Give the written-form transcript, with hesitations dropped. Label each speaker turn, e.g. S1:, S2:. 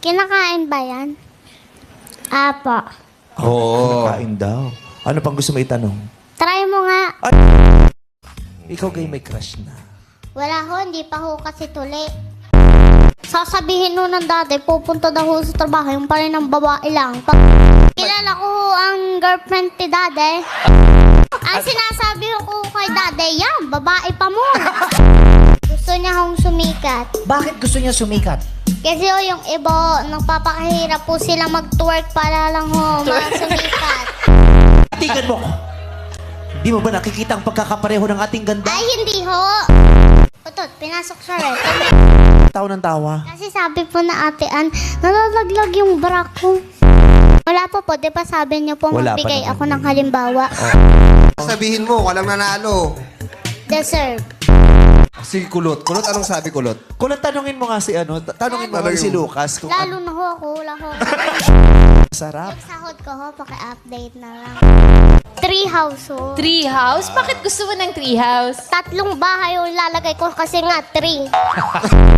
S1: Kinakain ba yan? Apo.
S2: Oo.
S3: Kain daw. Ano pang gusto mo itanong?
S1: Try mo nga.
S3: Ikaw kayo may crush na.
S1: Wala ho, hindi pa ho kasi tuli. Sasabihin ho ng dati, pupunta daw ho sa trabaho, yung pa rin ng babae lang. Pag kilala ko ho ang girlfriend ni dade, ang sinasabi ko kay dade, yan, babae pa mo. Gusto niya hong sumikat.
S2: Bakit gusto niya sumikat?
S1: Kasi ho, yung iba, nagpapakahirap po sila mag-twerk para lang ho, masumikat.
S3: Tingnan mo ko. Hindi mo ba nakikita ang pagkakapareho ng ating ganda?
S1: Ay, hindi ho. Utot, pinasok sa red.
S3: Tao ng tawa.
S1: Kasi sabi po na atean, nalalaglag yung bra ko. Wala pa po, di ba sabi niyo po
S3: Wala pa
S1: magbigay
S3: naman
S1: ako
S3: yun.
S1: ng halimbawa.
S4: Sabihin mo, walang nanalo.
S1: Deserve.
S4: Si Kulot. Kulot, anong sabi Kulot?
S3: Kung tanungin mo nga si tanungin mo nga si Lucas kung
S1: Lalo na ho ako, wala ho.
S3: sarap.
S1: Yung sahod ko ho, paki-update na lang. 3 house ho.
S5: Tree house? Bakit gusto mo ng tree house?
S1: 3 bahay yung lalagay ko kasi nga 3.